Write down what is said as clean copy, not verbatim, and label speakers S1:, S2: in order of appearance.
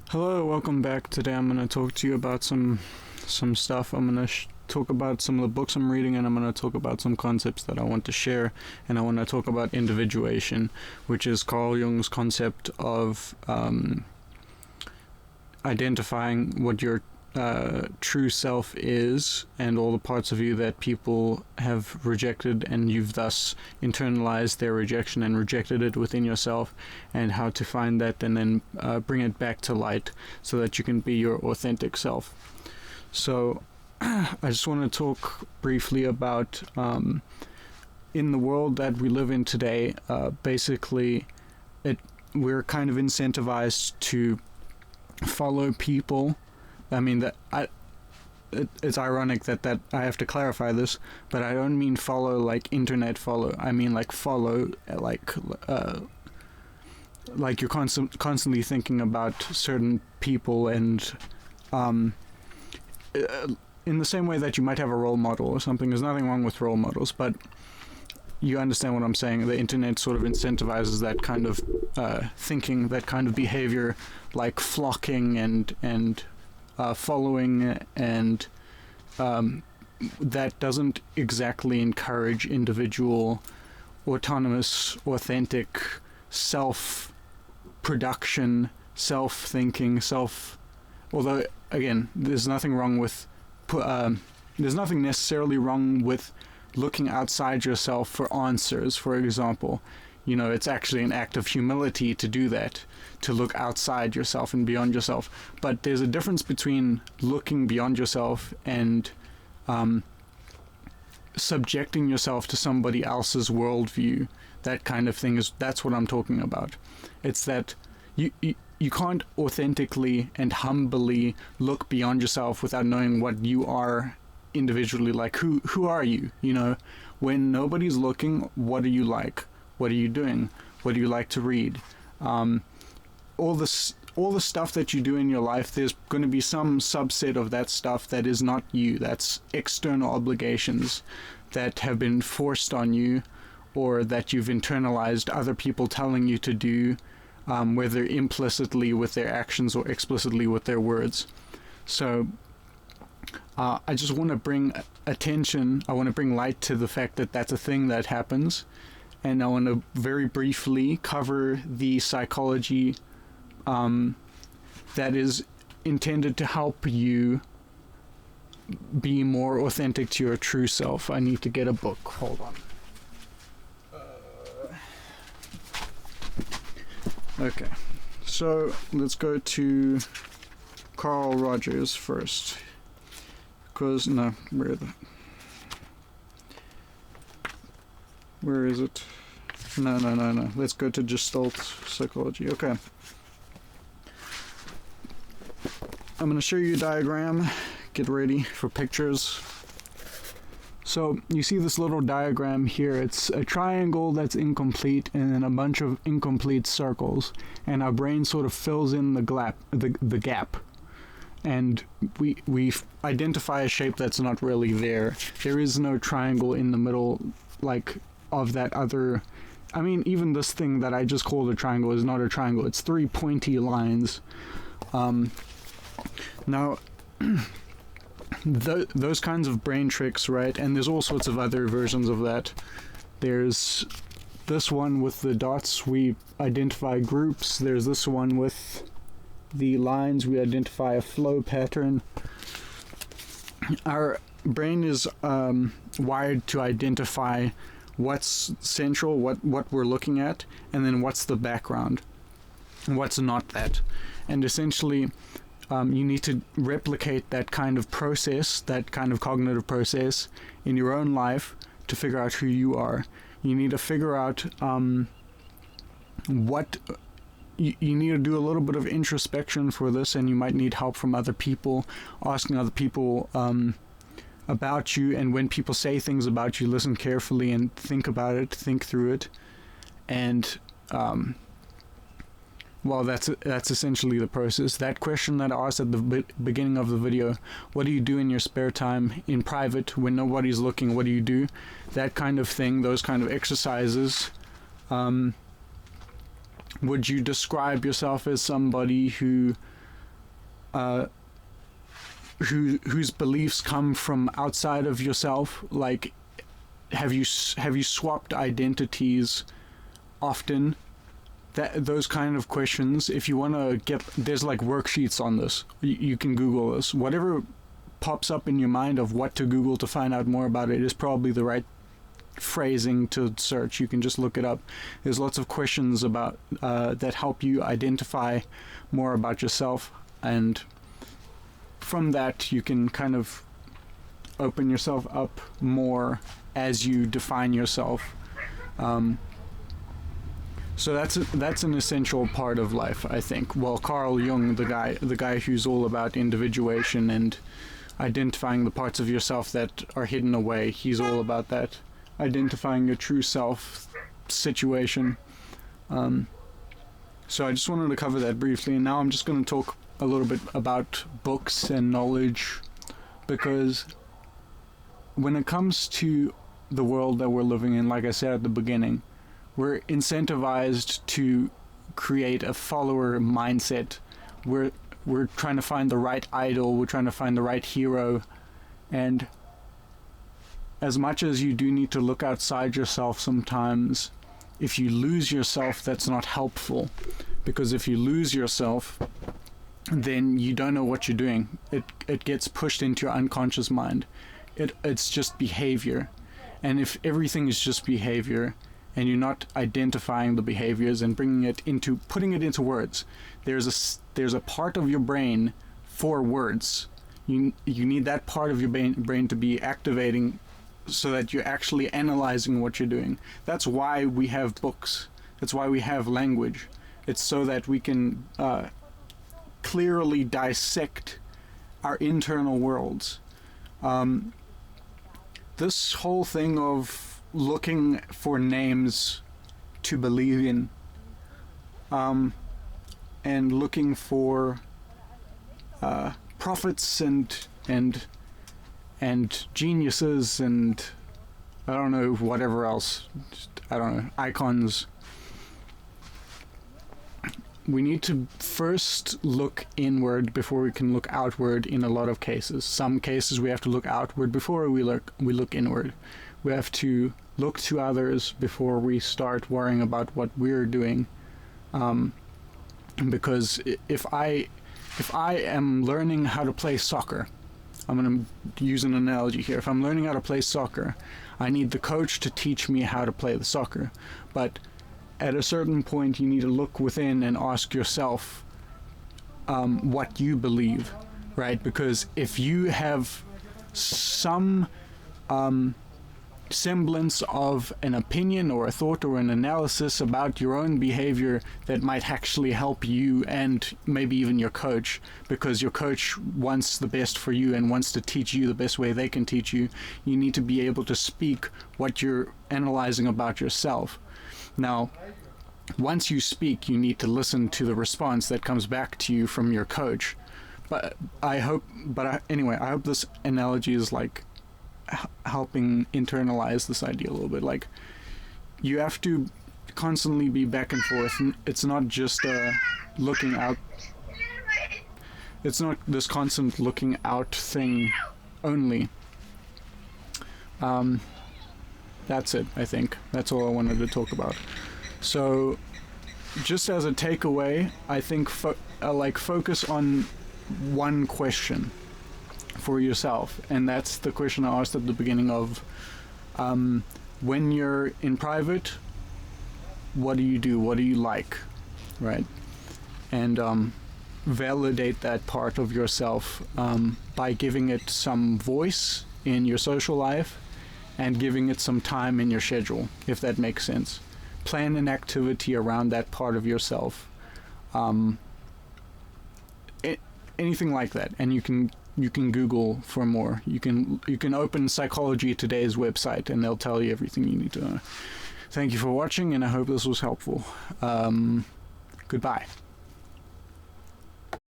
S1: Hello, welcome back. Today I'm going to talk to you about some stuff. I'm going to talk about some of the books I'm reading, and I'm going to talk about some concepts that I want to share, and I want to talk about individuation, which is Carl Jung's concept of identifying what your true self is and all the parts of you that people have rejected, and you've thus internalized their rejection and rejected it within yourself, and how to find that and then bring it back to light so that you can be your authentic self. So I just want to talk briefly about in the world that we live in today, basically we're kind of incentivized to follow people. I mean, it's ironic that I have to clarify this, but I don't mean follow like internet follow. I mean like follow like you're constantly thinking about certain people, and in the same way that you might have a role model or something. There's nothing wrong with role models, but you understand what I'm saying. The internet sort of incentivizes that kind of thinking, that kind of behavior, like flocking and following, and that doesn't exactly encourage individual, autonomous, authentic self-production, self-thinking, although, again, there's nothing necessarily wrong with looking outside yourself for answers, for example. You know, it's actually an act of humility to do that, to look outside yourself and beyond yourself. But there's a difference between looking beyond yourself and subjecting yourself to somebody else's worldview. That kind of thing that's what I'm talking about. It's that you can't authentically and humbly look beyond yourself without knowing what you are individually. Like, who are you? You know, when nobody's looking, what are you like? What are you doing? What do you like to read? All the stuff that you do in your life, there's going to be some subset of that stuff that is not you. That's external obligations that have been forced on you, or that you've internalized other people telling you to do, whether implicitly with their actions or explicitly with their words. So I just want to bring light to the fact that that's a thing that happens. And I want to very briefly cover the psychology that is intended to help you be more authentic to your true self. I need to get a book. Hold on. Okay, so let's go to Carl Rogers first. Where is it? No. Let's go to Gestalt psychology. Okay. I'm going to show you a diagram. Get ready for pictures. So you see this little diagram here. It's a triangle that's incomplete and then a bunch of incomplete circles. And our brain sort of fills in the gap. And we identify a shape that's not really there. There is no triangle in the middle, like, of that other... I mean, even this thing that I just called a triangle is not a triangle. It's three pointy lines. Now, those kinds of brain tricks, right? And there's all sorts of other versions of that. There's this one with the dots. We identify groups. There's this one with the lines. We identify a flow pattern. Our brain is wired to identify what's central, what we're looking at, and then what's the background, and what's not that. And essentially, you need to replicate that kind of process, that kind of cognitive process in your own life to figure out who you are. You need to figure out what... You need to do a little bit of introspection for this, and you might need help from other people, asking other people about you, and when people say things about you, listen carefully and think about it, think through it. And well, that's essentially the process. That question that I asked at the beginning of the video, what do you do in your spare time in private when nobody's looking? What do you do? That kind of thing, those kind of exercises. Would you describe yourself as somebody who whose beliefs come from outside of yourself. Like, have you swapped identities often? Those kind of questions. If you want to get, there's like worksheets on this. You can Google this. Whatever pops up in your mind of what to Google to find out more about it is probably the right phrasing to search. You can just look it up. There's lots of questions about that help you identify more about yourself, and from that you can kind of open yourself up more as you define yourself. So that's an essential part of life, I think. Well, Carl Jung, the guy who's all about individuation and identifying the parts of yourself that are hidden away, he's all about that, identifying your true self situation. So I just wanted to cover that briefly, and now I'm just going to talk a little bit about books and knowledge, because when it comes to the world that we're living in, like I said at the beginning, we're incentivized to create a follower mindset. We're trying to find the right idol, we're trying to find the right hero, and as much as you do need to look outside yourself sometimes, if you lose yourself, that's not helpful, because if you lose yourself, then you don't know what you're doing. It gets pushed into your unconscious mind. It's just behavior, and if everything is just behavior, and you're not identifying the behaviors and putting it into words, there's a part of your brain for words. You need that part of your brain to be activating so that you're actually analyzing what you're doing. That's why we have books. That's why we have language. It's so that we can clearly dissect our internal worlds. This whole thing of looking for names to believe in, and looking for prophets and geniuses and I don't know, whatever else, I don't know, icons. We need to first look inward before we can look outward in a lot of cases. Some cases we have to look outward before we look inward. We have to look to others before we start worrying about what we're doing. Because if I am learning how to play soccer, I'm going to use an analogy here. If I'm learning how to play soccer, I need the coach to teach me how to play the soccer. But at a certain point, you need to look within and ask yourself what you believe, right? Because if you have some semblance of an opinion or a thought or an analysis about your own behavior that might actually help you and maybe even your coach, because your coach wants the best for you and wants to teach you the best way they can teach you, you need to be able to speak what you're analyzing about yourself. Now, once you speak, you need to listen to the response that comes back to you from your coach. Anyway, I hope this analogy is like helping internalize this idea a little bit. Like, you have to constantly be back and forth. It's not just looking out. It's not this constant looking out thing only. That's it, I think. That's all I wanted to talk about. So, just as a takeaway, I think focus on one question for yourself, and that's the question I asked at the beginning of when you're in private, what do you do? What do you like? Right? And validate that part of yourself by giving it some voice in your social life and giving it some time in your schedule, if that makes sense. Plan an activity around that part of yourself. Anything like that, and you can Google for more. You can open Psychology Today's website and they'll tell you everything you need to know. Thank you for watching, and I hope this was helpful. Goodbye.